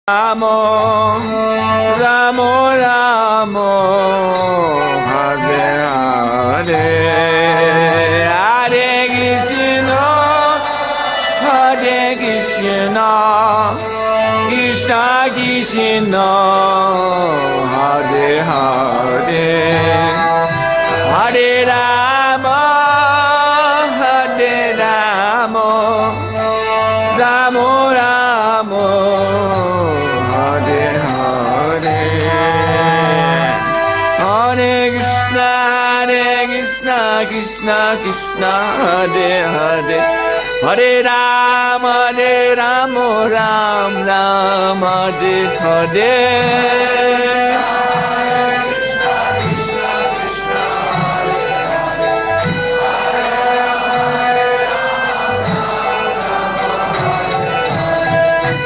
Ramo, Ramo, Ramo, Hare Hare, Hare Krishna, Hare Krishna, Krishna Krishna, Hare Hare, Hare Rama, Hare Rama, Ramo Ramo. Krishna Krishna Hare Hare Hare Ram Ram Ram Hare Hare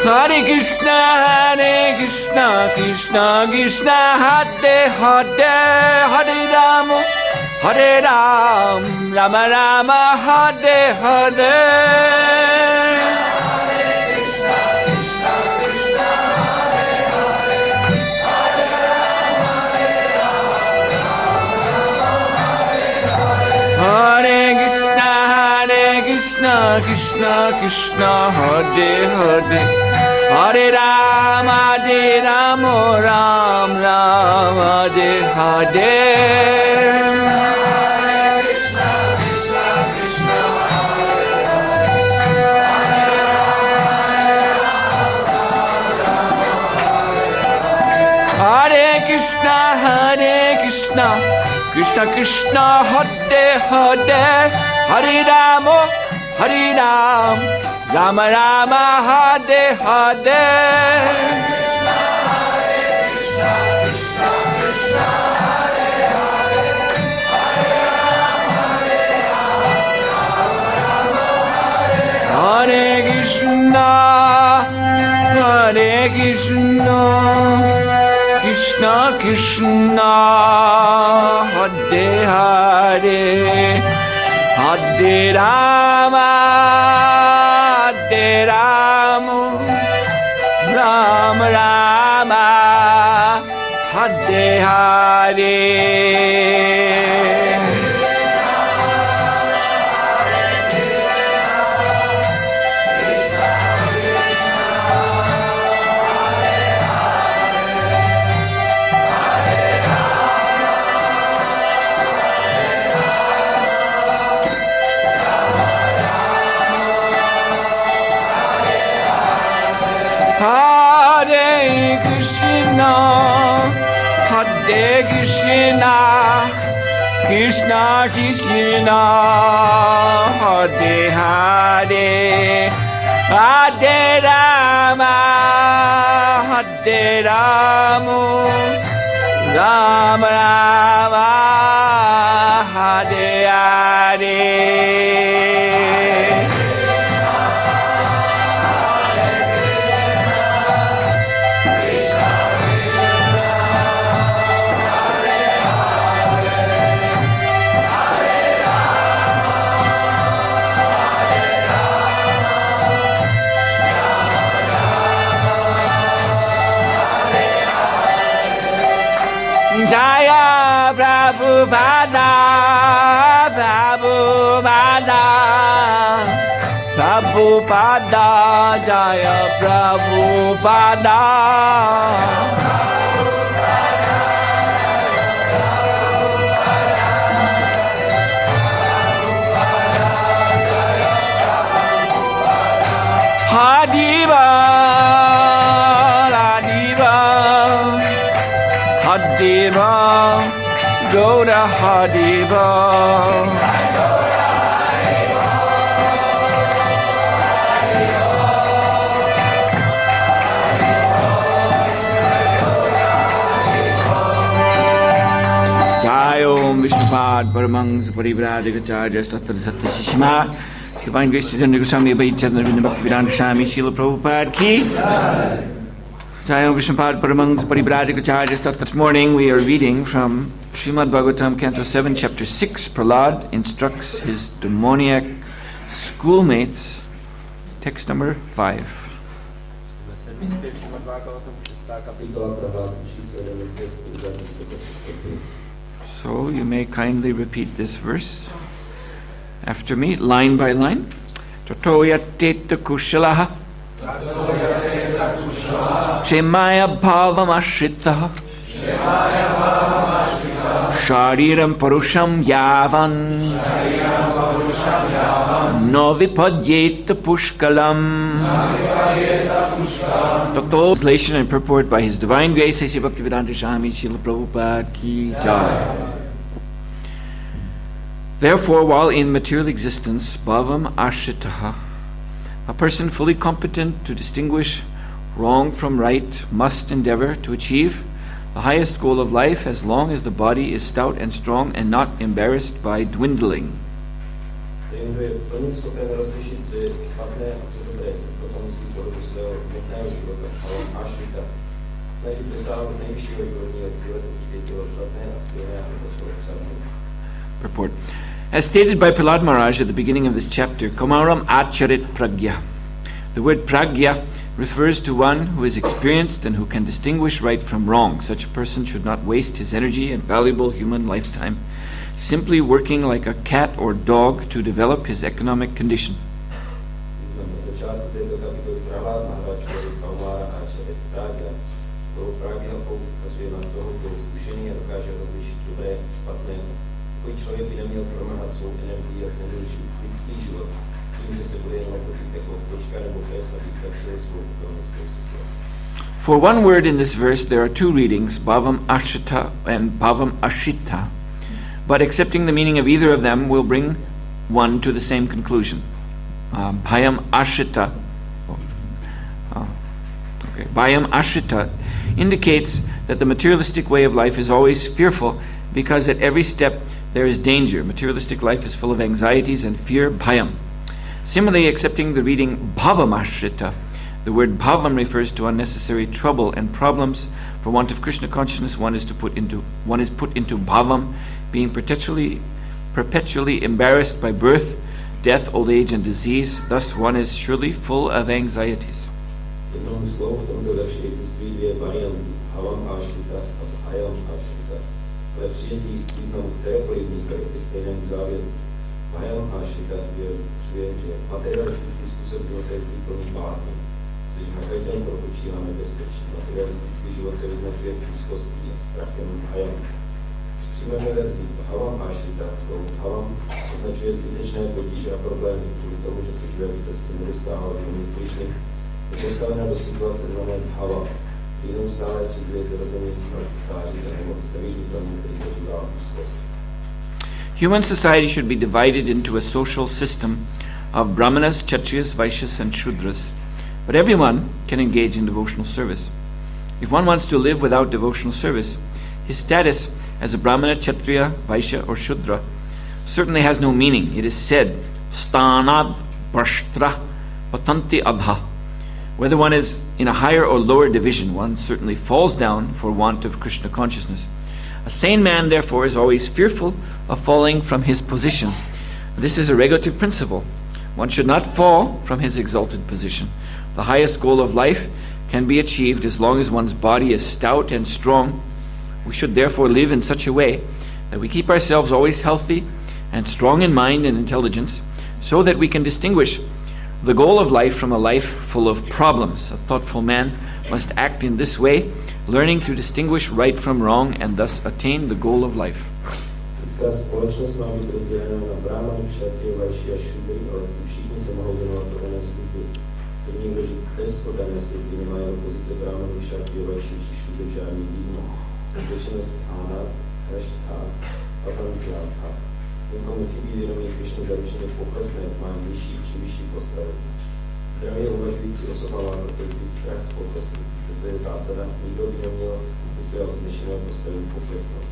Hare Krishna Krishna Krishna Hare Hare Hare Ram Hare Ram Rama Rama Hare Hare Hare Krishna Krishna Krishna Hare Hare Hare Ram Ram Hare Hare Krishna Krishna Hare Hare Hare Ram Rama Rama Hare Hare Hare Krishna Krishna Krishna Hare Hare Hare Rama Rama Rama Hare Hare Krishna Krishna Hare Hare Hare Rama Rama Rama Hare Hare Jaya Prabhupada Prabhupada Jaya Prabhupada Hadiva Hadiva Haribo. Om Vishnupad Paramangsa Parivrajagacharya Tattva Satya Shishma Divine Grace to Suhotra Swami Abhayachandra Bhaktivedanta Swami Srila Prabhupada Ki Jai Om Vishnupad Paramangsa Parivrajagacharya Tattva. This morning we are reading from Srimad Bhagavatam Canto 7 Chapter 6. Prahlad instructs his demoniac schoolmates. Text number 5. So you may kindly repeat this verse after me, line by line. Tato yateta kushalaha Shemaya bhavam ashritaha Shariram parusham yavan No vipadyeta pushkalam. Tato. Translation and purport by His Divine Grace A.C. Bhaktivedanta Swami Srila Prabhupada Ki Jai. Therefore, while in material existence, bhavam ashritaha, a person fully competent to distinguish wrong from right must endeavor to achieve the highest goal of life as long as the body is stout and strong and not embarrassed by dwindling. Purport. As stated by Prahlad Maharaj at the beginning of this chapter, Kamaram Acharit Pragya. The word Pragya refers to one who is experienced and who can distinguish right from wrong. Such a person should not waste his energy and valuable human lifetime simply working like a cat or dog to develop his economic condition. For one word in this verse, there are two readings, bhavam ashrita and bhavam ashrita. But accepting the meaning of either of them will bring one to the same conclusion. Bhayam ashrita. Bhayam ashrita indicates that the materialistic way of life is always fearful because at every step there is danger. Materialistic life is full of anxieties and fear, bhayam. Similarly, accepting the reading bhavam ashrita, the word bhavam refers to unnecessary trouble and problems. For want of Krishna consciousness, one is put into bhavam, being perpetually embarrassed by birth, death, old age, and disease. Thus, one is surely full of anxieties. Human society should be divided into a social system of Brahmanas, Kshatriyas, Vaishyas, and Shudras. But everyone can engage in devotional service. If one wants to live without devotional service, his status as a Brahmana, Kshatriya, Vaishya, or Shudra certainly has no meaning. It is said, Stanad Brashtra Patanti Adha. Whether one is in a higher or lower division, one certainly falls down for want of Krishna consciousness. A sane man, therefore, is always fearful of falling from his position. This is a regulative principle. One should not fall from his exalted position. The highest goal of life can be achieved as long as one's body is stout and strong. We should therefore live in such a way that we keep ourselves always healthy and strong in mind and intelligence, so that we can distinguish the goal of life from a life full of problems. A thoughtful man must act in this way, learning to distinguish right from wrong and thus attain the goal of life. a někomu chybí vědomí Krišny zaručeně poklesne, má nižší či vyšší postavení. Zdravě uvažující osoba má proto strach z poklesu. Toto je zásada, nikdo by neměl ze svého vznešeného postavení poklesnout.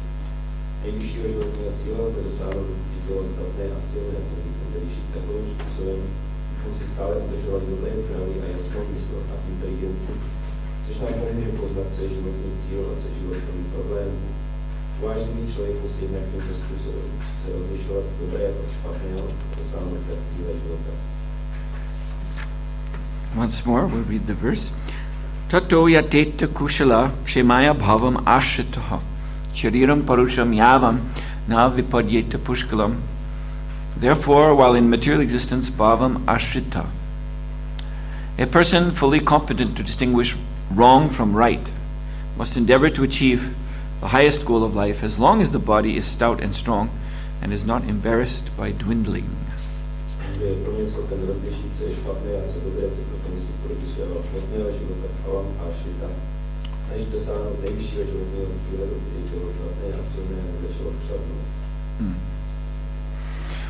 Nejvyššího životního cíle lze dosáhnout, když bylo zdatné a silné, který žít takovým způsobem, bychom si stále udržovali dobré zdraví a jasnou mysl a inteligenci, což nám pomůže poznat, co je životní cíl a co je životní problém. Uvážlivý člověk musí jednak tímto způsobem učit se rozlišovat dobré od špatného a dosáhnout tak cíle života. Once more, we'll read the verse. Tato yateta kushala kshemaya bhavam ashritaha chariram parusham yavam na vipadyeta pushkalam. Therefore, while in material existence, bhavam ashrita. A person fully competent to distinguish wrong from right must endeavor to achieve the highest goal of life as long as the body is stout and strong and is not embarrassed by dwindling.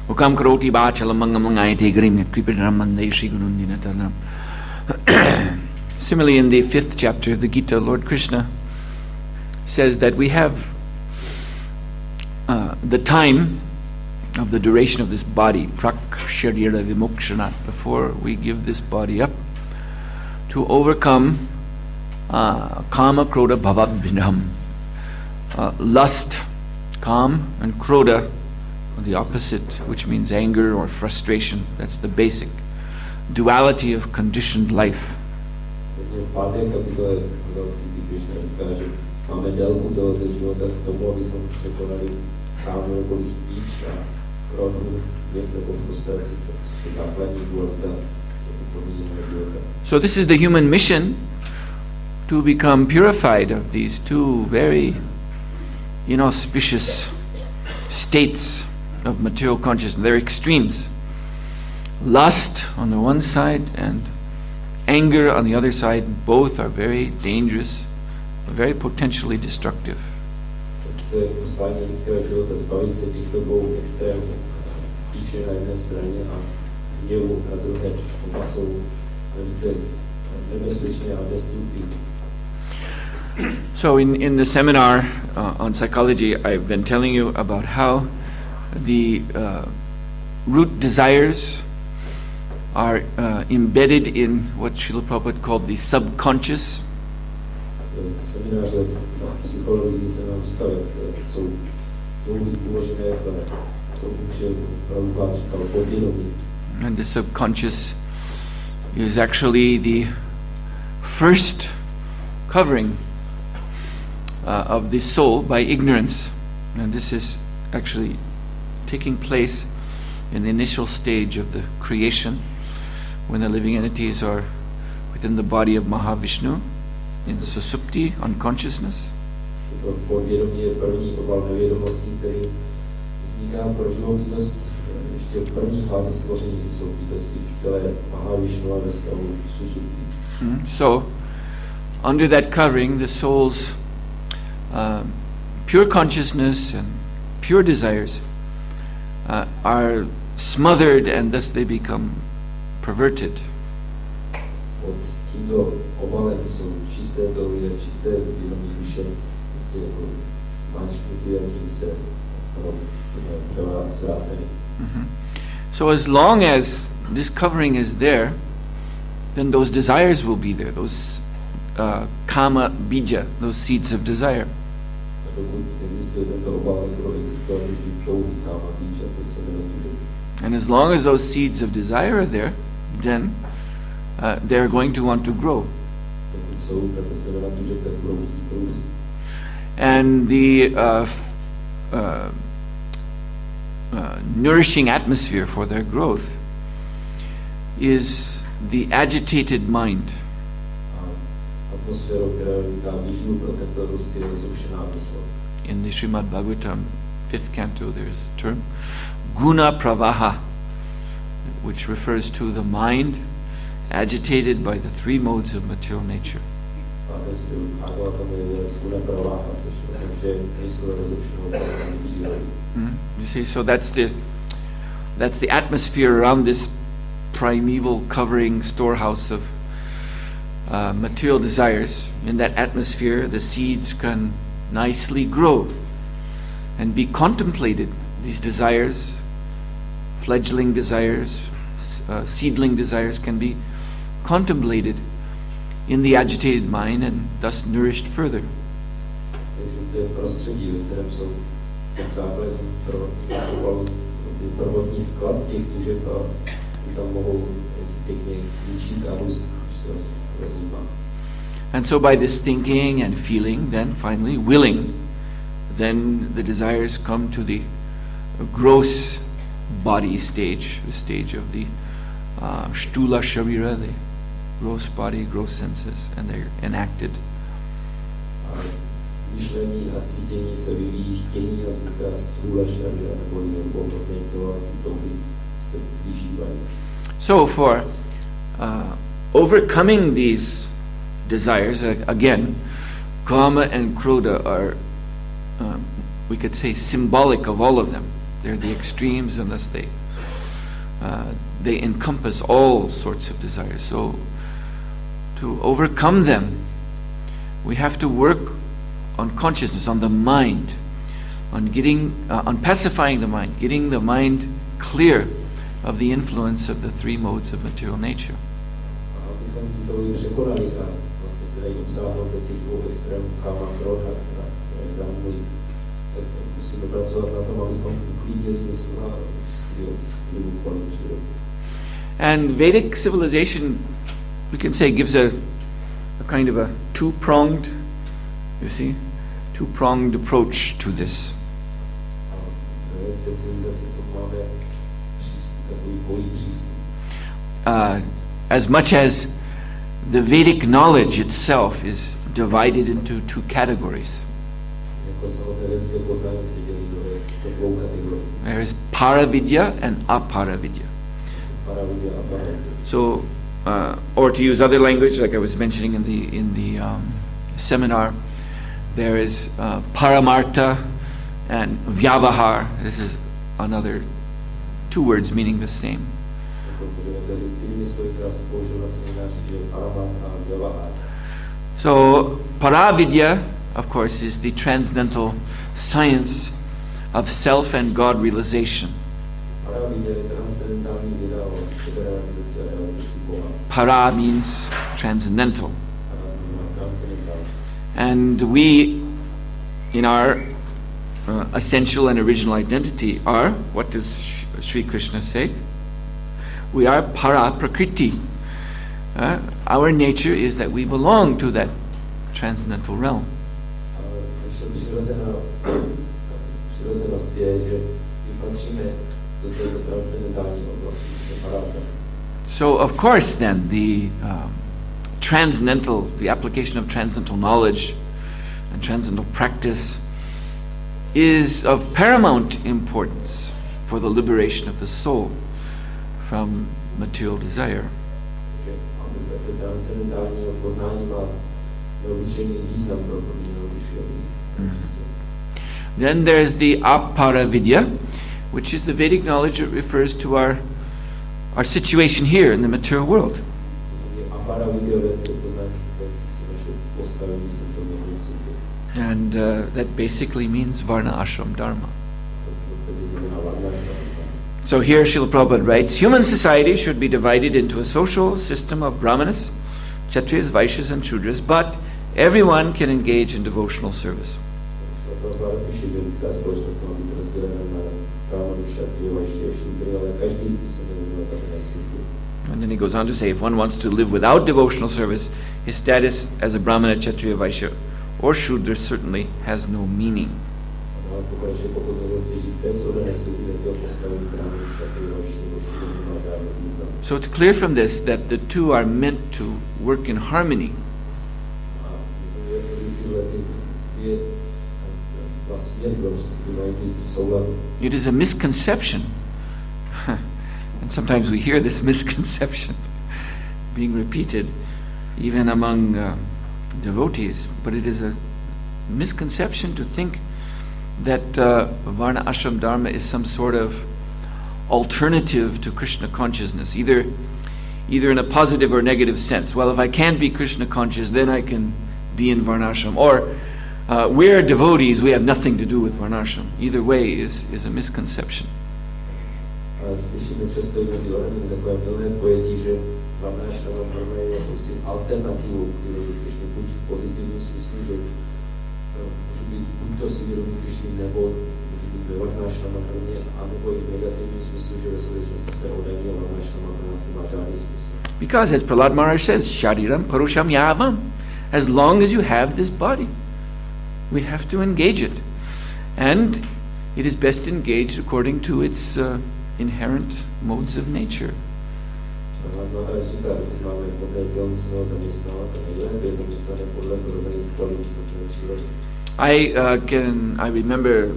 Ukam karoti bhachalam mangamangayate grim kripiramande shigurundinatanam. Similarly, in the 5th chapter of the Gita, Lord Krishna says that we have the time of the duration of this body, prak sharira vimokshana, before we give this body up, to overcome kama, krodha, bhava, vinam. Lust, kam, and krodha, the opposite, which means anger or frustration. That's the basic duality of conditioned life. So this is the human mission, to become purified of these two very inauspicious states of material consciousness. They're extremes. Lust on the one side and anger on the other side. Both are very dangerous, very potentially destructive. So in the seminar on psychology, I've been telling you about how the root desires are embedded in what Srila Prabhupada called the subconscious. And the subconscious is actually the first covering of the soul by ignorance. And this is actually taking place in the initial stage of the creation, when the living entities are within the body of Mahavishnu, in susupti, unconsciousness. So, under that covering, the soul's pure consciousness and pure desires are smothered, and thus they become perverted. So as long as this covering is there, then those desires will be there, those kama bija, those seeds of desire. And as long as those seeds of desire are there, then they're going to want to grow. And the nourishing atmosphere for their growth is the agitated mind. In the Srimad Bhagavatam, 5th canto, there is a term, guna pravaha, which refers to the mind agitated by the three modes of material nature. ten styl. Áno, a tomu je skúra prováha, což myslím, že je mysl rozličnou právě přírody. You see, so that's the atmosphere around this primeval covering storehouse of material desires. In that atmosphere, the seeds can nicely grow and be contemplated. These desires, fledgling desires, seedling desires, can be contemplated in the agitated mind and thus nourished further. Takže to je prostředí, ve kterém jsou v tom základním prvotní sklad těch tužeb a ty tam mohou pěkně líčit a růst, když se rozjímá. And so by this thinking and feeling, then finally willing, then the desires come to the gross body stage, the stage of the shtula sharira, the gross body, gross senses, and they're enacted. Myšlení a cítění se vyvíjí chtění a vzniká stůla šarira nebo hmotné tělo a ty touhy se vyžívají. So for overcoming these desires, again, Kama and Krodha are, we could say, symbolic of all of them. They're the extremes, and thus they encompass all sorts of desires. So to overcome them, we have to work on consciousness, on the mind, on pacifying the mind, getting the mind clear of the influence of the three modes of material nature. Abychom tyto překonali a vlastně se dají obsáhnout do těch dvou extrémů Kama a Krodha, které zamují, tak musíme pracovat na tom, abychom uklidnili mysl a vlivu kolem přírody. And Vedic civilization, we can say, gives a kind of a two-pronged, you see, two-pronged approach to this. As much as the Vedic knowledge itself is divided into two categories. There is Paravidya and Aparavidya. So, or to use other language, like I was mentioning in the seminar, there is Paramartha and Vyavahar. This is another two words meaning the same. So Paravidya, of course, is the transcendental science of self and God realization. Para means transcendental. And we, in our essential and original identity, are, what does Sri Krishna say? We are para prakriti. Our nature is that we belong to that transcendental realm. So, of course, then, the application of transcendental knowledge and transcendental practice is of paramount importance for the liberation of the soul from material desire. Then there's the Aparavidya, which is the Vedic knowledge that refers to our situation here in the material world. And that basically means varnasrama dharma. So here Srila Prabhupada writes, human society should be divided into a social system of brahmanas, kshatriyas, vaishyas and shudras, but everyone can engage in devotional service. And then he goes on to say, if one wants to live without devotional service, his status as a brahmana, kshatriya, vaishya or shudra certainly has no meaning. So it's clear from this that the two are meant to work in harmony. It is a misconception, and sometimes we hear this misconception being repeated even among devotees, but it is a misconception to think that Varna Ashram Dharma is some sort of alternative to Krishna consciousness, either in a positive or negative sense. Well, if I can't be Krishna conscious, then I can be in Varnashram. Or we're devotees, we have nothing to do with Varnashram. Either way is a misconception. Slyšíme často i mezi orami takové milné pojetí, že varnasrama dharma je jakousi alternatívou k výrobu Krišny, buď v pozitivním smyslu, že může být buď to si výrobu Krišny, nebo může být ve varnasrama dharmě, anebo i v negativním smyslu, že ve skutečnosti jsme oddaní a varnasrama pro nás nemá žádný smysl. Because as Prahlad Maharaj says, Shariram Parusham Yavam, as long as you have this body, we have to engage it. And it is best engaged according to its inherent modes of nature. I remember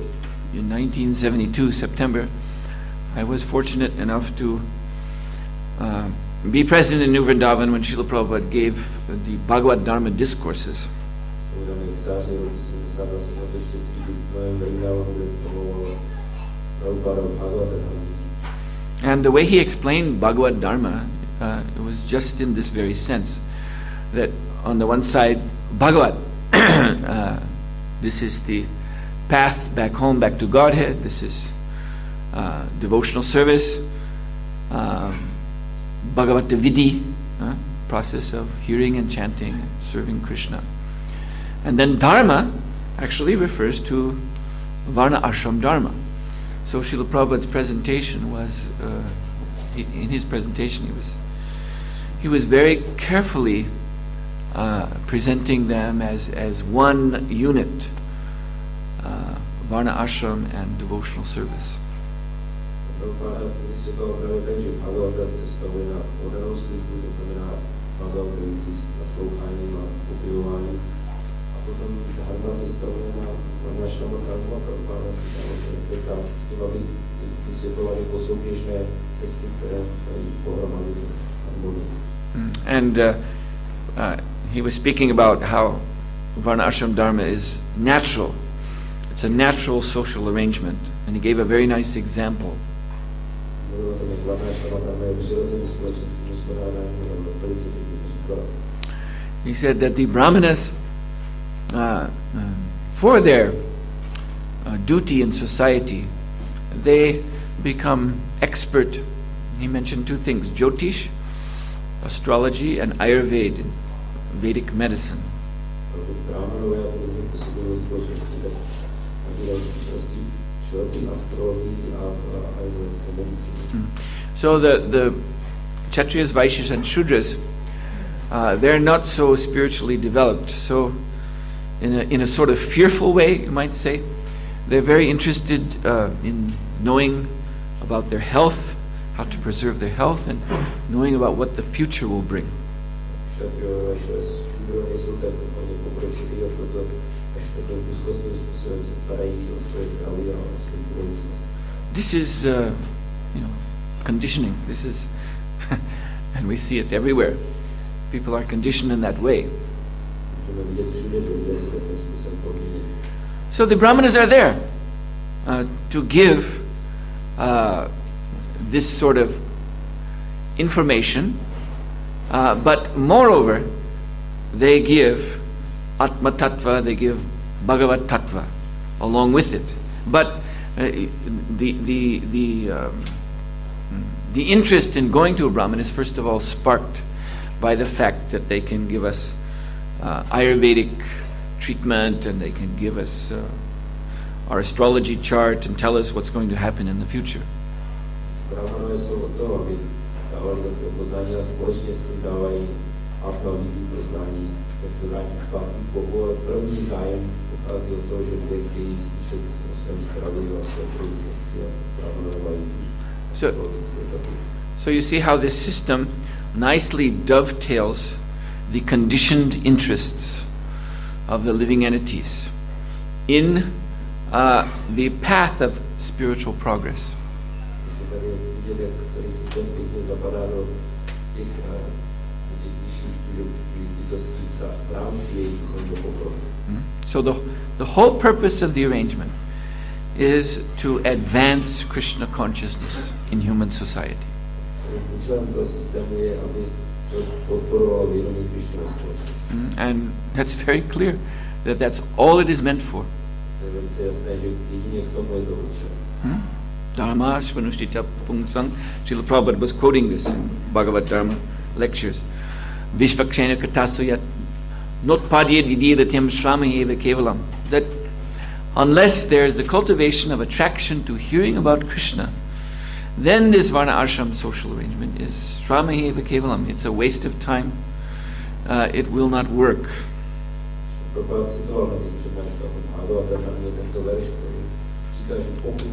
in 1972 September, I was fortunate enough to be present in New Vrindavan when Srila Prabhupada gave the Bhagavad Dharma discourses. And the way he explained Bhagavad Dharma, it was just in this very sense, that on the one side, Bhagavad, this is the path back home, back to Godhead, this is devotional service, Bhagavata Vidhi, process of hearing and chanting and serving Krishna. And then Dharma actually refers to Varna Ashram Dharma. So Srila Prabhupada's presentation was, in his presentation he was very carefully presenting them as one unit, Varna Ashram and devotional service. And he was speaking about how Varna Ashram Dharma is natural. It's a natural social arrangement. And he gave a very nice example. He said that the Brahmanas, for their duty in society, they become expert. He mentioned two things: Jyotish, astrology, and Ayurveda, Vedic medicine. So the Kshatriyas, Vaishyas, and Shudras, they're not so spiritually developed. So in a sort of fearful way, you might say, they're very interested in knowing about their health, how to preserve their health, and knowing about what the future will bring. This is, conditioning. This is, and we see it everywhere. People are conditioned in that way. So the Brahmanas are there to give this sort of information, but moreover, they give Atma Tattva, they give Bhagavat Tattva along with it. But the interest in going to a Brahmin is first of all sparked by the fact that they can give us Ayurvedic treatment, and they can give us our astrology chart and tell us what's going to happen in the future. So you see how this system nicely dovetails the conditioned interests of the living entities in the path of spiritual progress. těch nižších bytostí v rámci jejich duchovního pokroku. So the whole purpose of the arrangement is to advance Krishna consciousness in human society. Účelem toho systému je, aby se podporovalo vědomí Krišny ve společnosti. And that's very clear that that's all it is meant for. To je velice jasné, že jedině k tomu je to určené. Dharma Shvanushtita Pungsang. Srila Prabhupada was quoting this in Bhagavad Dharma lectures. Vishvakshena Katasuyat Notpadye Didiratyam Shramaheva Kevalam. That unless there is the cultivation of attraction to hearing about Krishna, then this Varna Ashram social arrangement is Shramaheva Kevalam. It's a waste of time. It will not work. Prabhupada citoval na těch přednáškách od Bhagavata hlavně tento verš, který říká, že pokud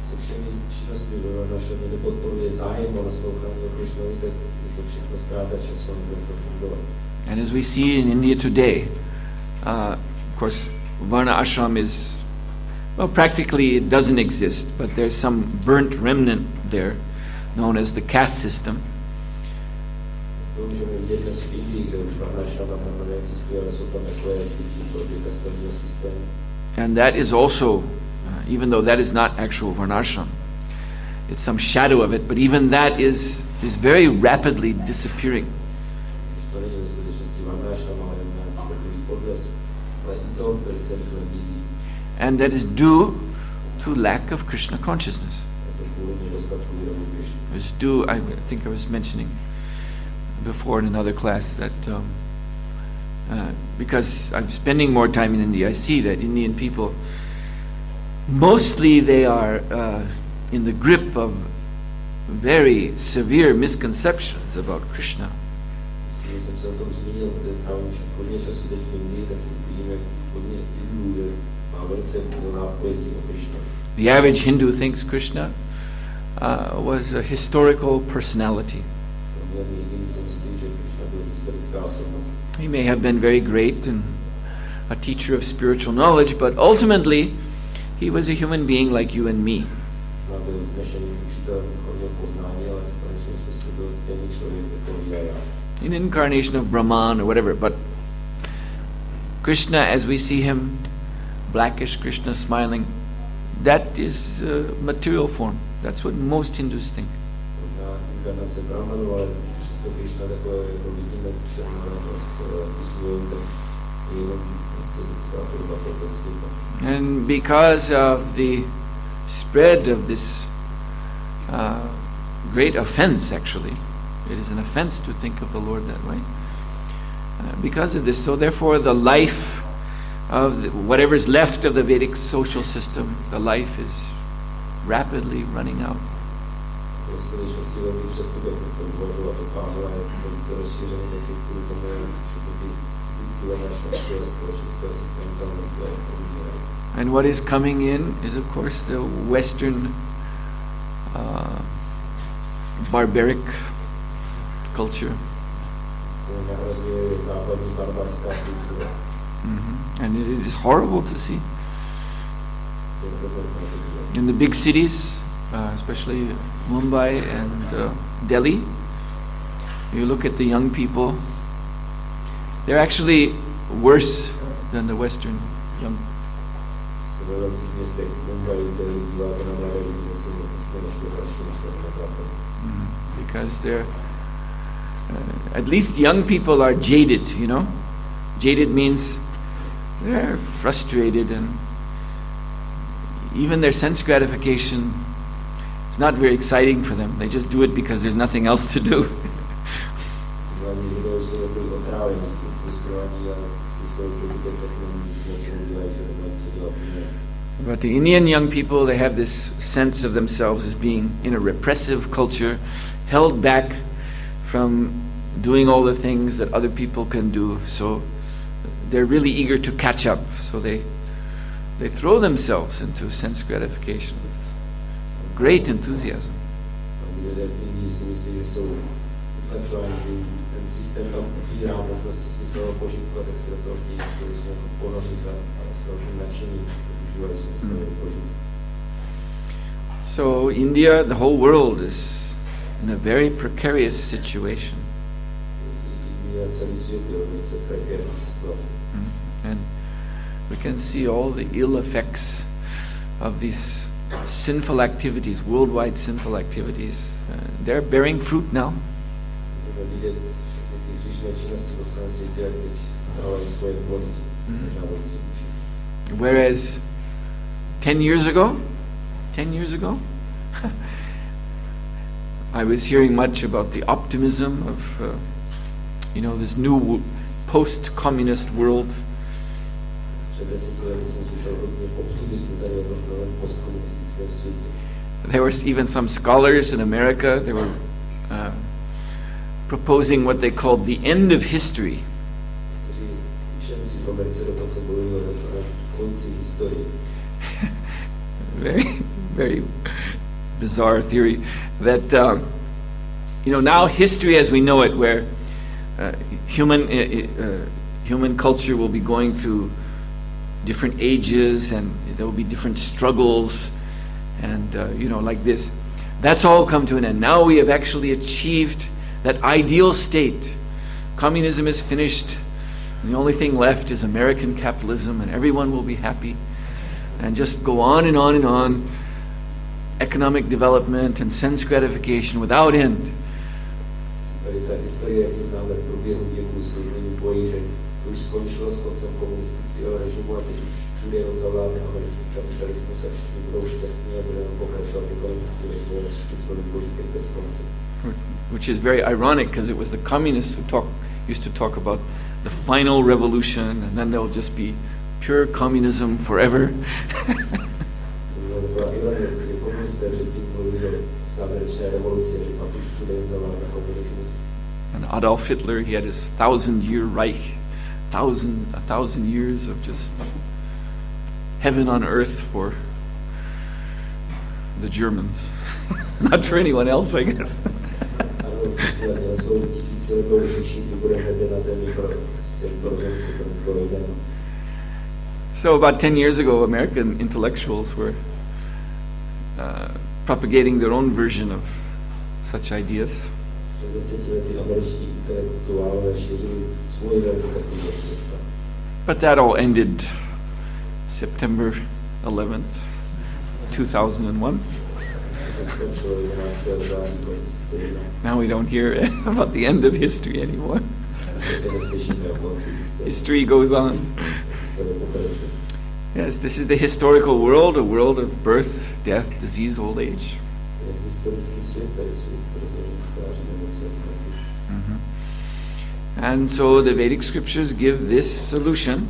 se všemi činnostmi ve Varnašramě nepodporuje zájem o naslouchání o Krišnovi, tak je to všechno ztráta času a nebude to fungovat. And as we see in India today, of course, Varna Ashram is, well, practically it doesn't exist, but there's some burnt remnant there, known as the caste system. To můžeme vidět dnes v Indii, kde už Varnašrama neexistuje, ale jsou tam takové zbytky toho kastovního systému. And that is also, even though that is not actual Varnashram, it's some shadow of it, but even that is very rapidly disappearing. To není ve skutečnosti Varnašrama, ale nějaký takový podlesk, ale i to velice rychle mizí. And that is due to lack of Krishna consciousness. Je to kvůli nedostatku vědomí Krišny. It's due, I think I was mentioning before in another class that because I'm spending more time in India, I see that Indian people, mostly they are in the grip of very severe misconceptions about Krishna. Když jsem se o tom zmínil, protože trávím hodně času teď v Indii, tak vidíme hodně Indů, kde má velice milná pojetí o Krišnu. The average Hindu thinks Krishna was a historical personality. He may have been very great and a teacher of spiritual knowledge, but ultimately he was a human being like you and me. An incarnation of Brahman or whatever, but Krishna as we see him, blackish Krishna smiling, that is material form. That's what most Hindus think. And because of the spread of this great offense, actually, it is an offense to think of the Lord that way. Because of this, so therefore the life of whatever is left of the Vedic social system, the life is rapidly running out. And what is coming in is, of course, the Western barbaric culture. And it is horrible to see. In the big cities, especially Mumbai and Delhi, you look at the young people, they're actually worse than the Western young people. Because they're, at least young people are jaded, you know. Jaded means they're frustrated, and even their sense gratification is not very exciting for them. They just do it because there's nothing else to do. But the Indian young people, they have this sense of themselves as being in a repressive culture, held back from doing all the things that other people can do. So they're really eager to catch up. So they throw themselves into sense gratification with great enthusiasm. So India, the whole world is in a very precarious situation. celý svět je velice prekérní situace. And we can see all the ill effects of these sinful activities, worldwide sinful activities. They're bearing fruit now. Můžeme vidět všechny ty hříšné činnosti po celém světě, jak teď dávají svoje plody, žádoucí účinky. Whereas 10 years ago, I was hearing much about the optimism of, this new post-communist world. Před 10 lety jsem slyšel hodně optimismu tady o tom novém postkomunistickém světě. There were even some scholars in America, they were proposing what they called the end of history. Kteří učenci v Americe dokonce bojují o konci historie. Very, very bizarre theory that now history as we know it, where human culture will be going through different ages and there will be different struggles and like this, that's all come to an end. Now we have actually achieved that ideal state. Communism is finished and the only thing left is American capitalism and everyone will be happy and just go on and on and on. Economic development and sense gratification without end. Tady ta historie, jak ji známe v průběhu věku, se není bojí, že to už skončilo s koncem komunistického režimu a teď už všude jenom zavládne americký kapitalismus a všichni budou šťastní a budeme pokračovat v ekonomický rozvoj a všichni slovy požítek bez konce. Which is very ironic because it was the communists who used to talk about the final revolution and then there will just be pure communism forever. And Adolf Hitler, he had his 1,000-year Reich, a thousand years of just heaven on earth for the Germans, not for anyone else, I guess. So about 10 years ago, American intellectuals were propagating their own version of such ideas. But that all ended September 11th, 2001. Now we don't hear about the end of history anymore. History goes on. Yes, this is the historical world, a world of birth, death, disease, old age. And so the Vedic scriptures give this solution.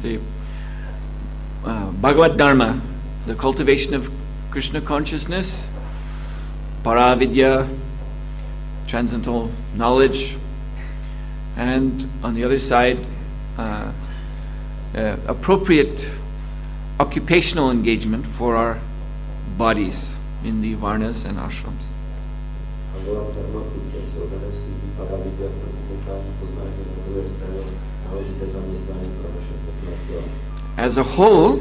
The Bhagavad Dharma, the cultivation of Krishna consciousness, Paravidya, transcendental knowledge, and on the other side, appropriate occupational engagement for our bodies in the varnas and ashrams. As a whole,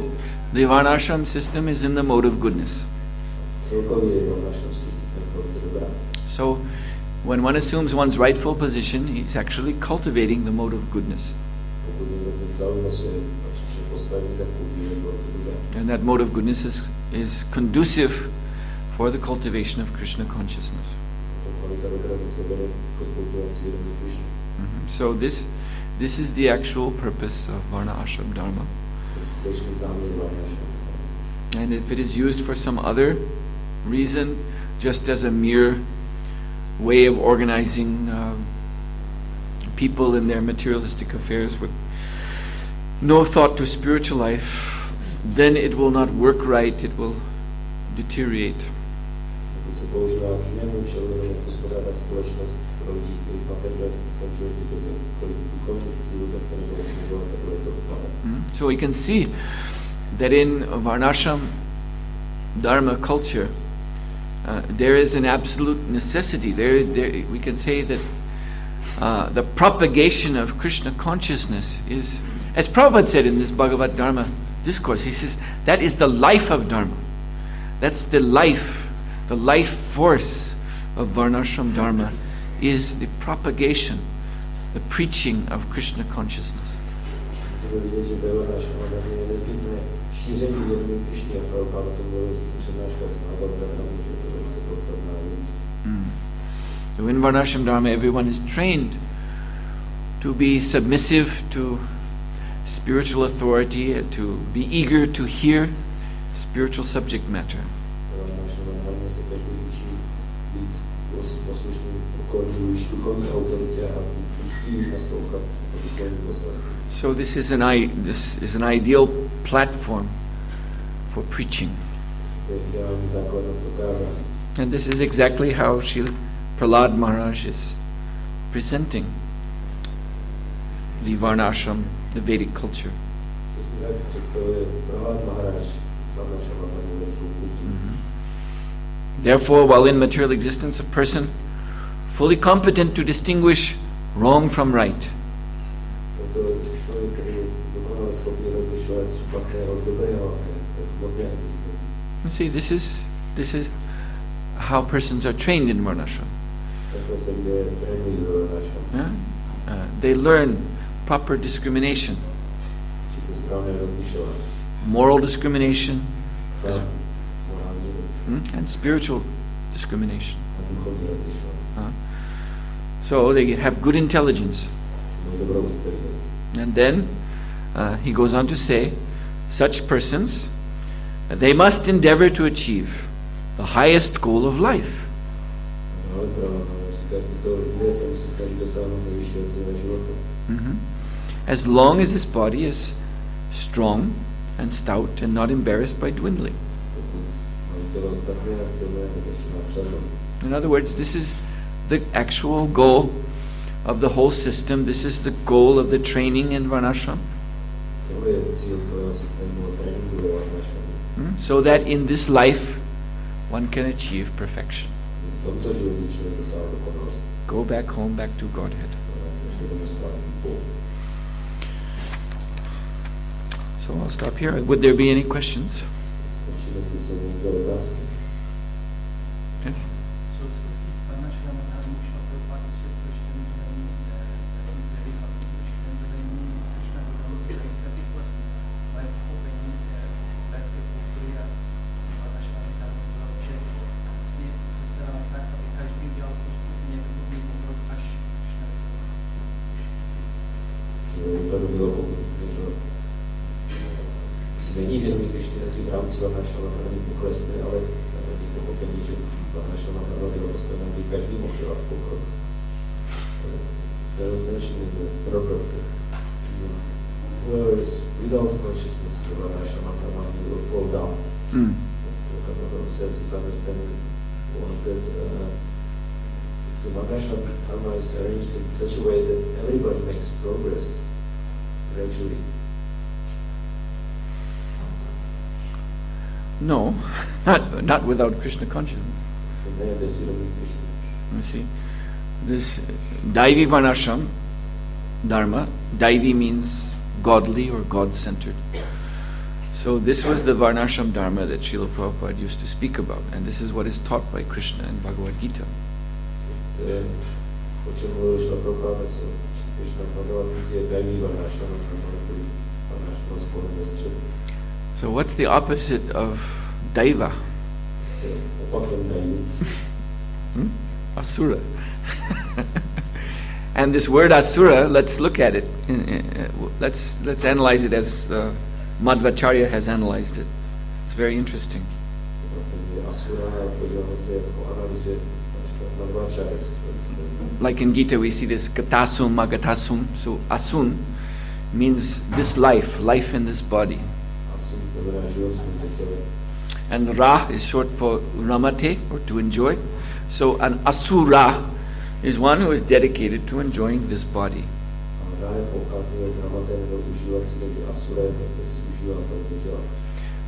the varnashram system is in the mode of goodness. So, when one assumes one's rightful position, he's actually cultivating the mode of goodness. And that mode of goodness is conducive for the cultivation of Krishna consciousness. So this is the actual purpose of Varna Ashram Dharma. And if it is used for some other reason, just as a mere way of organizing people in their materialistic affairs with no thought to spiritual life, then it will not work right, it will deteriorate. So we can see that in Varnashram Dharma culture, there is an absolute necessity. There we can say that the propagation of Krishna consciousness is, as Prabhupada said in this Bhagavad Dharma discourse, he says, that is the life of Dharma. That's the life force of Varnashram Dharma is the propagation, the preaching of Krishna consciousness. Můžeme vidět, že ve Varnashrama dharmě je nezbytné šíření vědomí Krišny a Prabhupáda to mluvil v těch přednáškách s Bhagavatam, že to je velice podstatná věc. So in Varnashram Dharma, everyone is trained to be submissive to spiritual authority, to be eager to hear spiritual subject matter. So this is an ideal platform for preaching. And this is exactly how Srila Prahlad Maharaj is presenting the Varnashram, the Vedic culture. Therefore, while in material existence, a person fully competent to distinguish wrong from right. You see, this is how persons are trained in Varnashram. They learn proper discrimination, moral discrimination, and spiritual discrimination. So they have good intelligence. And then he goes on to say, such persons, they must endeavor to achieve the highest goal of life. As long as this body is strong and stout and not embarrassed by dwindling. In other words, this is the actual goal of the whole system. This is the goal of the training in Varnashram. So that in this life one can achieve perfection. Go back home, back to Godhead. So I'll stop here. Would there be any questions? Yes? Není vědomí Krišny, tak v rámci Varnashrama není poklesne, ale zároveň pochopení, že Varnashrama bylo postaveno, aby každý mohl dělat pokrok. There is mention in the proverb that whoever is without consciousness in Varnashrama will fall down. So Prabhupada says his understanding was that the Varnashrama dharma is arranged in such a way that everybody makes progress gradually. No, not without Krishna consciousness. You see, this Daivi Varnashram Dharma, Daivi means godly or God-centered. So this was the Varnashram Dharma that Srila Prabhupada used to speak about, and this is what is taught by Krishna in Bhagavad Gita. So what's the opposite of Daiva? Asura. And this word Asura, let's look at it. Let's analyze it as Madhvacharya has analyzed it. It's very interesting. Like in Gita we see this Gatasum, Magatasum. So Asun means this life in this body. And Ra is short for Ramate, or to enjoy. So an Asura is one who is dedicated to enjoying this body.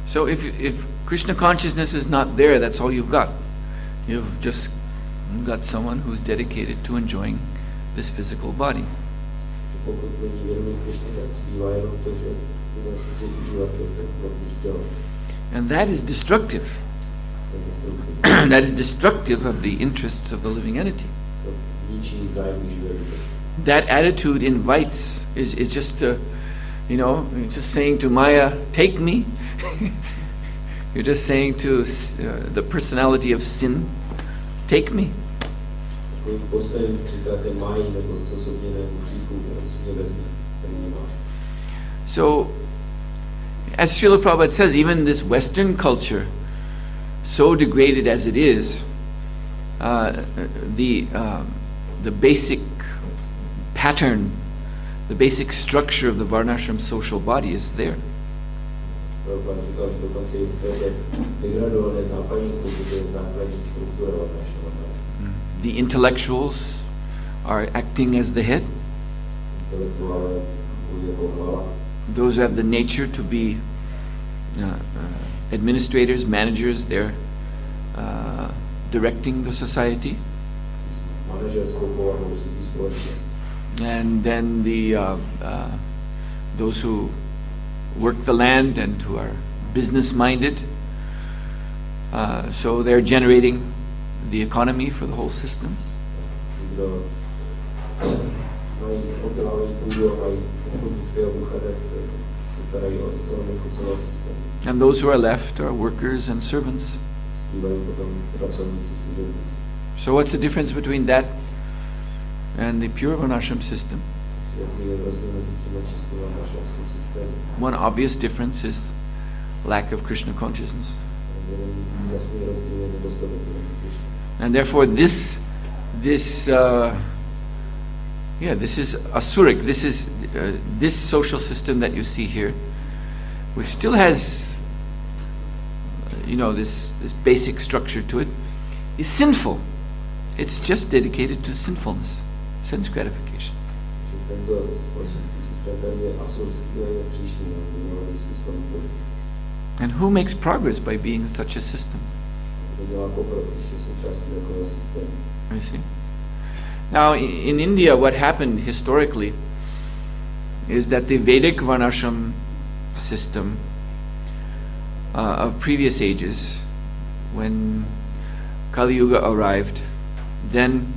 So if Krishna consciousness is not there, that's all you've got. You've just got someone who's dedicated to enjoying this physical body. And that is destructive. That is destructive of the interests of the living entity. ničí vzájemný živé bytosti. That attitude invites, is just, it's just saying to Maya, take me. You're just saying to the personality of sin, take me. Takovým postojem říkáte Maji nebo zosobněnému hříchu, si mě vezmi, ten mě máš. So, as Srila Prabhupada says, even this Western culture, so degraded as it is, the basic pattern, the basic structure of the varnashram social body is there. Prabhupada říkal, že dokonce i v té degradované západní kultuře je základní struktura varnashrama. The intellectuals are acting as the head. Intelektuálové jako hlava. Those who have the nature to be administrators, managers, they're directing the society. Manažerskou povahu řídí společnost. And then those who work the land and who are business-minded, so they're generating the economy for the whole system. Kdo mají obdělávají půdu a mají ekonomického ducha, tak se starají o ekonomiku celého systému. And those who are left are workers and servants. Bývají potom pracovníci, služebníci. So what's the difference between that and the pure varnashram system? Jaký je rozdíl mezi tím a čistým varnashramským systémem? One obvious difference is lack of Krishna consciousness. Jasný rozdíl je nedostatek Krishna. And therefore this is asuric. This is this social system that you see here, which still has, this basic structure to it, is sinful. It's just dedicated to sinfulness, sense gratification. Tento společenský systém tady je asurský a je příští, neměl smysl. And who makes progress by being in such a system? You see? Now, in India, what happened historically is that the Vedic varnashram system of previous ages, when Kali Yuga arrived, then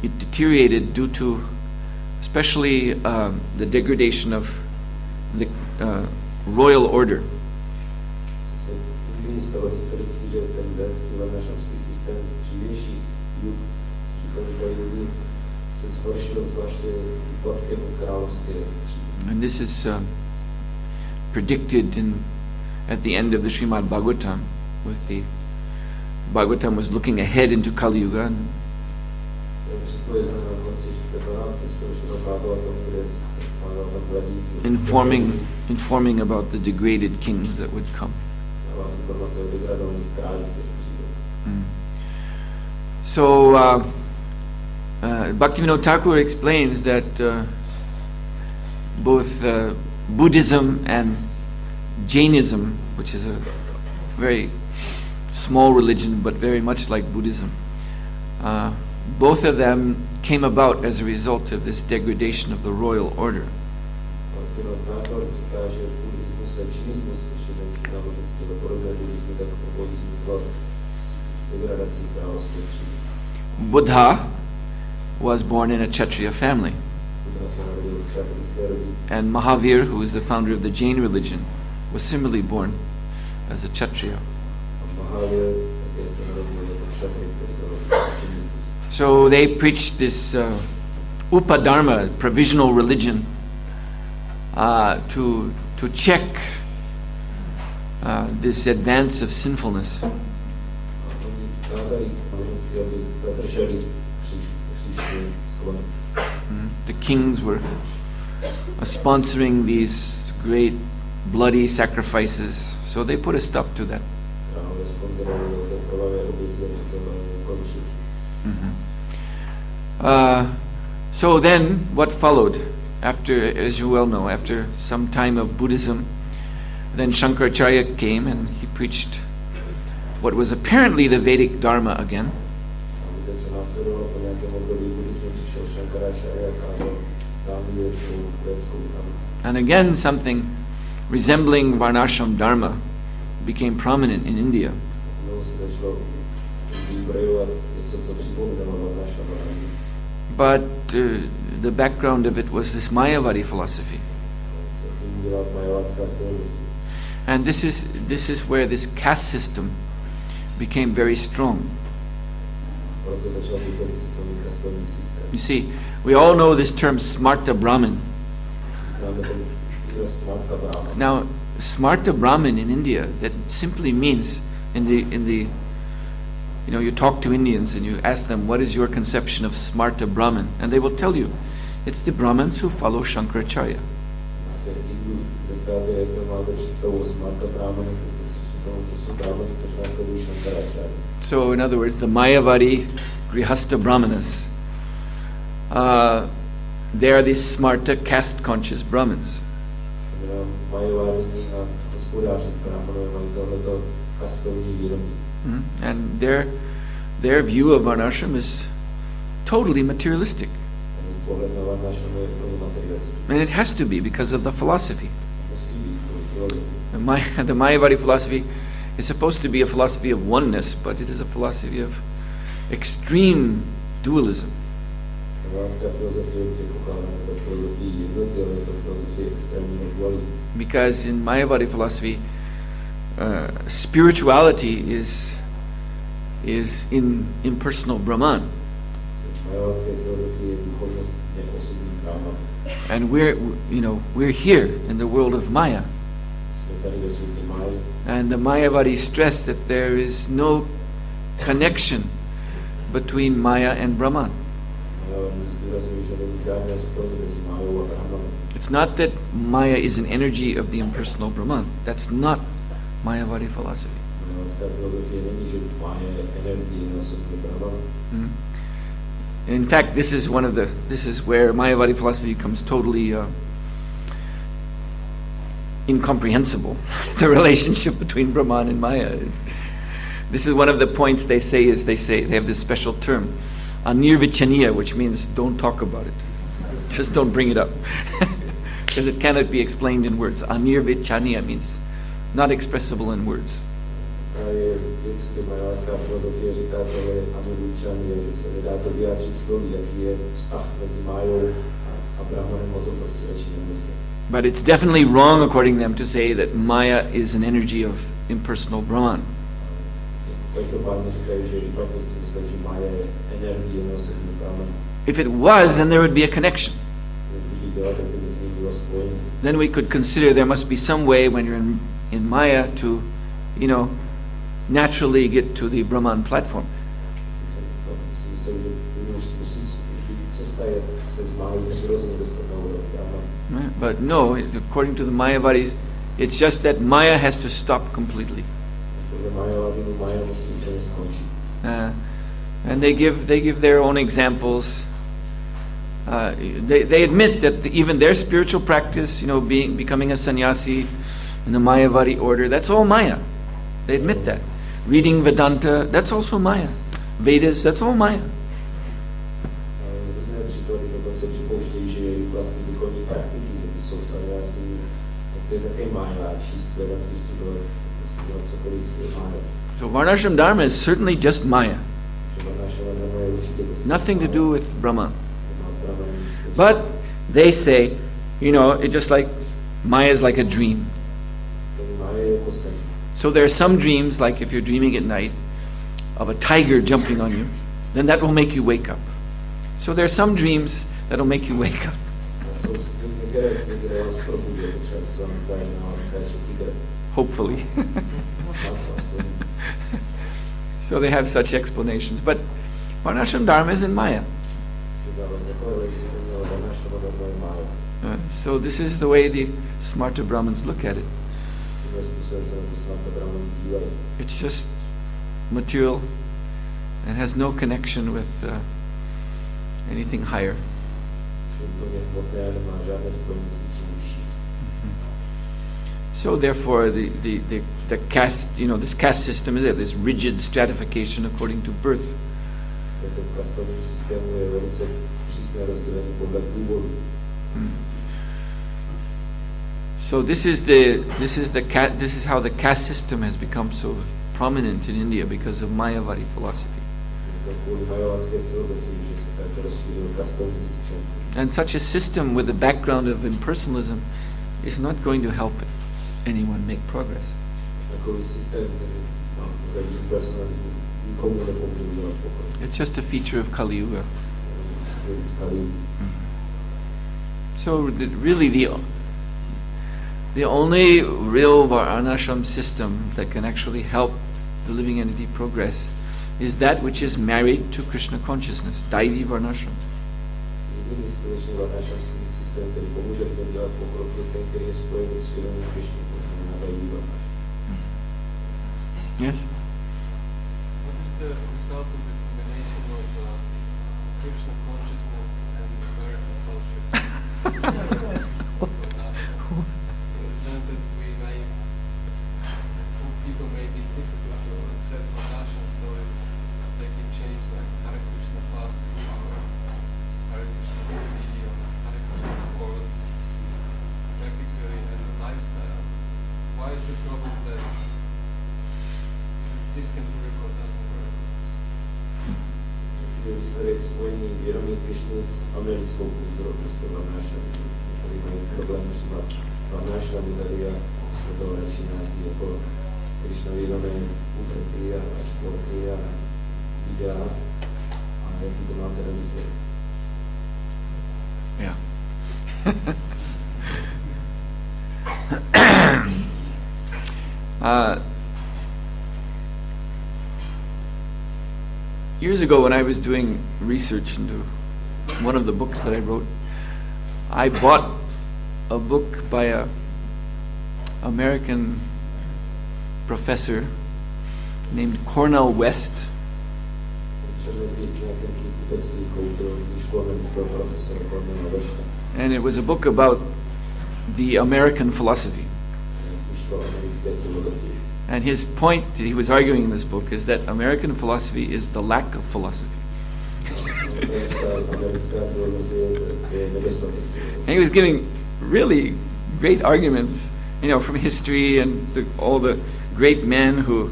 it deteriorated due to especially the degradation of the royal order. Stalo historicky, že ten védský varnashramský systém dřívějších jug s příchodem Kali se zhoršil, zvláště úpadkem královské třídy. And this is predicted at the end of the Srimad Bhagavatam, with the Bhagavatam was looking ahead into Kali Yuga and informing about the degraded kings that would come. So Bhaktivinoda Thakur explains that both Buddhism and Jainism, which is a very small religion but very much like Buddhism, both of them came about as a result of this degradation of the royal order. Buddha was born in a Kshatriya family, and Mahavir, who is the founder of the Jain religion, was similarly born as a Kshatriya. So they preached this Upadharma, provisional religion, to check this advance of sinfulness. The kings were sponsoring these great bloody sacrifices, so they put a stop to that. So then what followed after, as you well know, after some time of Buddhism, then Shankaracharya came and he preached what was apparently the Vedic Dharma again. And again something resembling Varnashram Dharma became prominent in India. But the background of it was this Mayavadi philosophy. Zatím byla majovatská filozofie. And this is where this caste system became very strong. Proto začal být velice silný kastovní systém. You see, we all know this term Smarta Brahmin. Známe ten výraz Smarta Brahma. Now, Smarta Brahmin in India, that simply means in the you talk to Indians and you ask them, what is your conception of Smarta Brahmin? And they will tell you, it's the Brahmins who follow Shankaracharya. Se Hindu zeptáte, jak máte představu o Smarta Brahmani, to jsou Brahmani, kteří následují Shankaracharya. So, in other words, the Mayavadi Grihastha Brahmanas, they are these Smarta caste-conscious Brahmins. Majovární a hospodáři Brahmanové mají tohleto kastovní vědomí. And their view of varnashram is totally materialistic. Pohled na varnashram je plně materialistický. And it has to be because of the philosophy. Musí být kvůli filozofii. The Mayavadi philosophy is supposed to be a philosophy of oneness, but it is a philosophy of extreme dualism. Majovatská filozofie je pokládána za filozofii jednoty, ale je to filozofie extrémního dualismu. Because in Mayavadi philosophy, spirituality is in impersonal Brahman. Majovatské filozofie je duchovnost neosobní Brahman. And we're here in the world of Maya. Jsme tady ve světě Máji. And the Mayavadi stress that there is no connection between Maya and Brahman. Zdůrazňují, že není žádné spojení mezi Májou a Brahmanem. It's not that Maya is an energy of the impersonal Brahman. That's not Mayavadi philosophy. Majovatská filozofie není, že Mája je energie neosobní Brahman. In fact, this is where Mayavadi philosophy becomes totally incomprehensible. The relationship between Brahman and Maya. This is one of the points they have this special term, anirvichaniya, which means don't talk about it. Just don't bring it up. Because it cannot be explained in words. Anirvichaniya means not expressible in words. Právě vždycky majovatská filozofie říká tohle anirvichaniya, že se nedá to vyjádřit slovy, jaký je vztah mezi Májou a Brahmanem, o tom prostě radši nemluvě. But it's definitely wrong, according to them, to say that Maya is an energy of impersonal Brahman. Každopádně říkají, že je špatně si myslet, že Mája je energie neosobní Brahman. If it was, then there would be a connection. Kdyby byla, tak by mezi nimi bylo spojení. Then we could consider there must be some way when you're in Maya to, naturally get to the Brahman platform. Si myslím, že musí být cesta, jak se z Máji přirozeně dostat na úroveň Brahman. But no, according to the Mayavadis, it's just that Maya has to stop completely. And they give their own examples. They admit that even their spiritual practice, becoming a sannyasi in the Mayavadi order, that's all Maya. They admit that. Reading Vedanta, that's also Maya. Vedas, that's all Maya. So Varnashram Dharma is certainly just Maya. Nothing to do with Brahman. But they say, it's just like Maya is like a dream. So there are some dreams, like if you're dreaming at night of a tiger jumping on you, then that will make you wake up. So there are some dreams that will make you wake up. Hopefully. So they have such explanations. But Varnashram Dharma is in Maya. So this is the way the smarter Brahmins look at it. It's just material and has no connection with anything higher. So therefore the caste, this caste system is there, this rigid stratification according to birth. So this is how the caste system has become so prominent in India because of Mayavadi philosophy. And such a system with a background of impersonalism is not going to help anyone make progress. It's just a feature of Kali Yuga. So really the only real varnasrama system that can actually help the living entity progress is that which is married to Krishna consciousness, Daivi varnasrama. Yes? What is the result of the combination of Krishna consciousness and American culture? In the sense that for people may be difficult to accept Varnashram, so if they can change like Hare Krishna fast or Hare Krishna movie or Hare Krishna sports practically and the lifestyle, why is the problem that this categorical doesn't work? Výsledek spojení vědomí Krišny s americkou kulturou prostě varnasrama. Mají problém třeba varnasrama tady a se toho radši nějaký jako Krišna vědomé ufety a sporty a videa a jaký to máte na mysli? Yeah. Years ago, when I was doing research into one of the books that I wrote, I bought a book by an American professor named Cornel West. And it was a book about the American philosophy. And his point that he was arguing in this book is that American philosophy is the lack of philosophy. And he was giving really great arguments, from history and all the great men who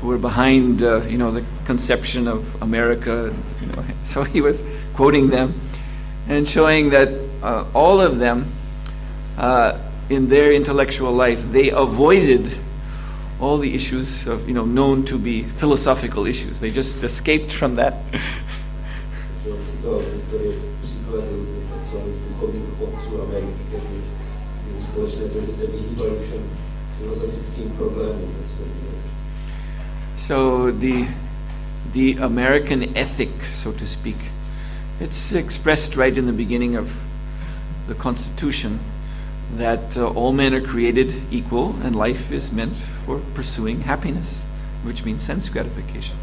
were behind, the conception of America. So he was quoting them and showing that all of them, in their intellectual life, they avoided all the issues of, known to be philosophical issues. They just escaped from that. So the American ethic, so to speak, it's expressed right in the beginning of the Constitution, that all men are created equal and life is meant for pursuing happiness, which means sense gratification.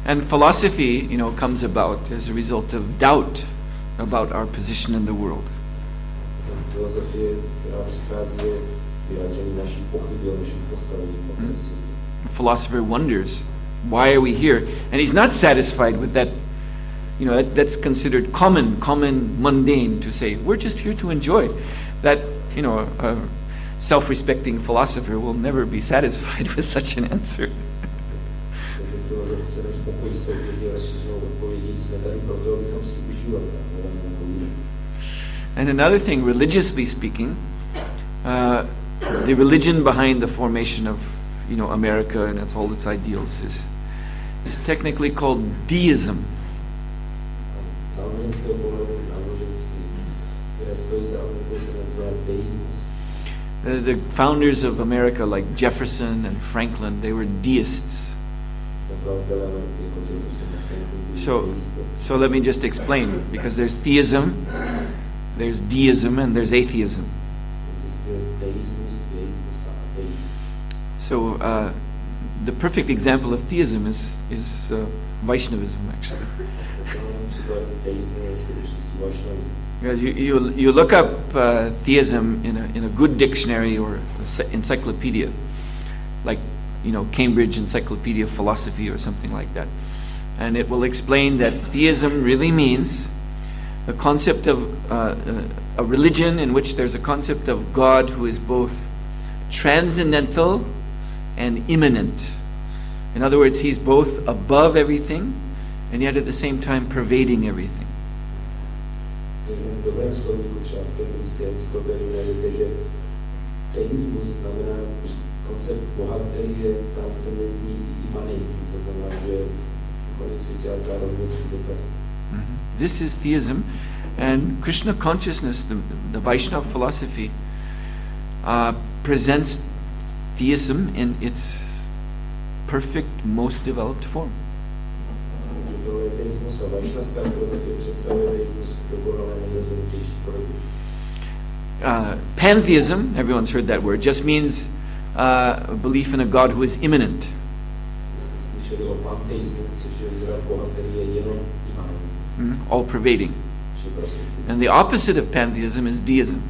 And philosophy, comes about as a result of doubt about our position in the world. The philosopher wonders, why are we here? And he's not satisfied with that. That's considered common, mundane to say, we're just here to enjoy. That, a self-respecting philosopher will never be satisfied with such an answer. And another thing, religiously speaking, the religion behind the formation of America and all its ideals is technically called deism. The founders of America, like Jefferson and Franklin, they were deists. So let me just explain, because there's theism, there's deism, and there's atheism. So the perfect example of theism is Vaishnavism, actually. Because you look up theism in a good dictionary or encyclopedia, like Cambridge Encyclopedia of Philosophy or something like that, and it will explain that theism really means the concept of a religion in which there's a concept of God who is both transcendental and immanent. In other words, he's both above everything and yet at the same time pervading everything. V dobrém slovníku třeba v kembrické encyklopedii najdete, že teismus znamená koncept Boha, který je transcendentní, imanentní, to znamená, že v světě a zároveň všude tady. This is theism, and Krishna consciousness, the Vaishnava philosophy, presents theism in its perfect, most developed form. Pantheism, everyone's heard that word, just means belief in a God who is immanent. All pervading. And the opposite of pantheism is deism.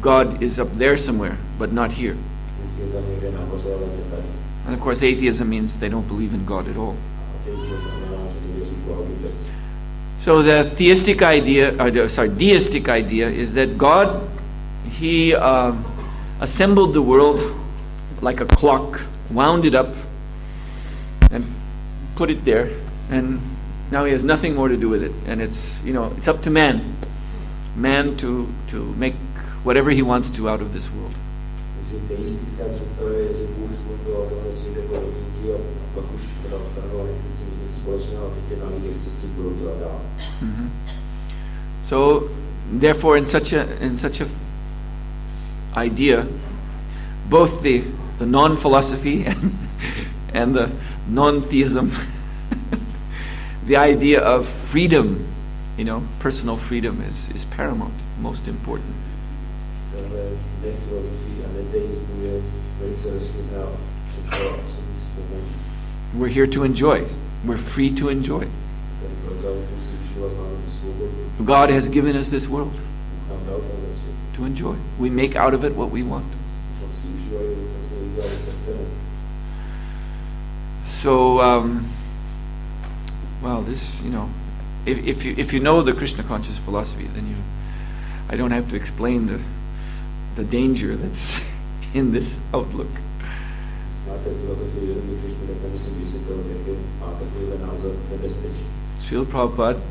God is up there somewhere, but not here. And of course, atheism means they don't believe in God at all. So the deistic idea is that God, he assembled the world like a clock, wound it up, and put it there, and now he has nothing more to do with it. And it's up to man to make whatever he wants to out of this world. So therefore, in such a idea, both the non-philosophy and the non-theism, the idea of freedom, personal freedom is paramount, most important. We're here to enjoy. We're free to enjoy. God has given us this world to enjoy. We make out of it what we want. So, this, if you know the Krishna conscious philosophy, then I don't have to explain the danger that's in this outlook. Srila Prabhupada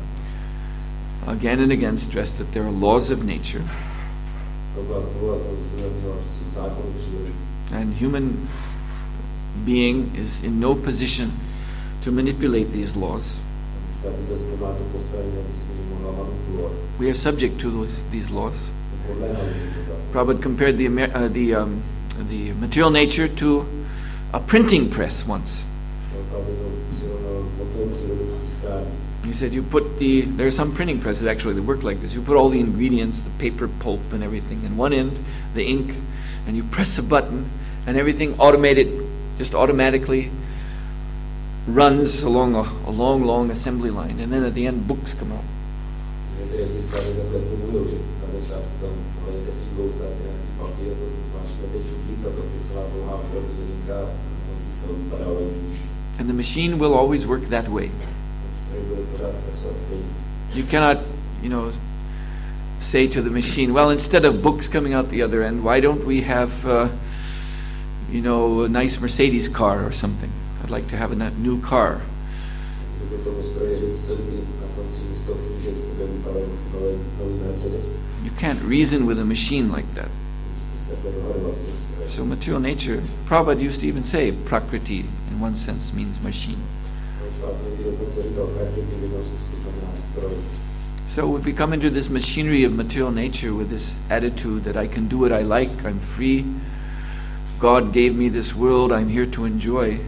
again and again stressed that there are laws of nature, and human being is in no position to manipulate these laws. We are subject to these laws. Prabhupada compared the material nature to a printing press once. He said there are some printing presses actually that work like this. You put all the ingredients, the paper pulp and everything in one end, the ink, and you press a button and everything just automatically runs along a long assembly line, and then at the end books come out. And the machine will always work that way. You cannot, say to the machine, well, instead of books coming out the other end, why don't we have, a nice Mercedes car or something? I'd like to have a new car. You can't reason with a machine like that. So material nature, Prabhupada used to even say Prakriti in one sense means machine. So if we come into this machinery of material nature with this attitude that I can do what I like, I'm free, God gave me this world, I'm here to enjoy,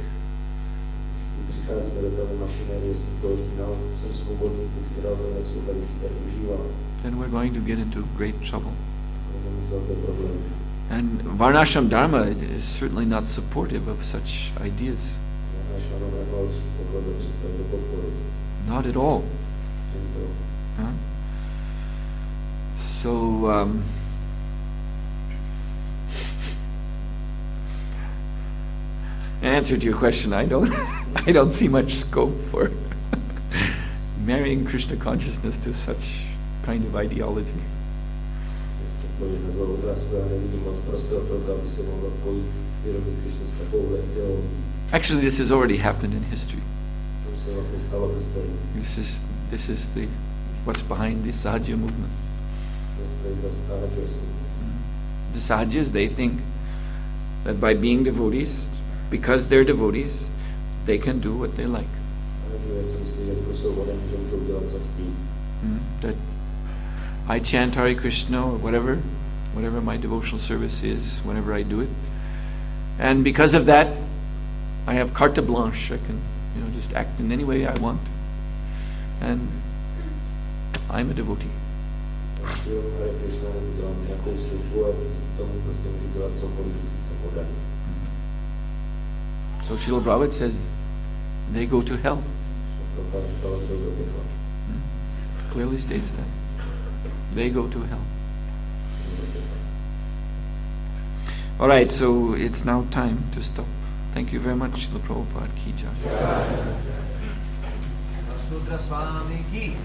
then we're going to get into great trouble. And varnasrama dharma is certainly not supportive of such ideas. Not at all. Huh? So, in answer to your question, I don't see much scope for marrying Krishna consciousness to such kind of ideology. Odpověď na druhou otázku, já nevidím moc prostor pro to, aby se mohlo pojít vědomí Krišny s takovouhle ideologií. Actually, this has already happened in history. To už se vlastně stalo v historii. This is what's behind the Sahaja movement. To stojí za Sahaja. The Sahajas, they think that by being devotees, because they're devotees, they can do what they like. Sahaja si myslí, že jako jsou vodem, že můžou dělat, co chtějí. That I chant Hare Krishna or whatever my devotional service is, whenever I do it. And because of that, I have carte blanche. I can, just act in any way I want. And I'm a devotee. So Srila Prabhupada says they go to hell. Clearly states that. They go to hell. Alright, so it's now time to stop. Thank you very much, Srila Prabhupada ki jai. Suhotra Swami ki.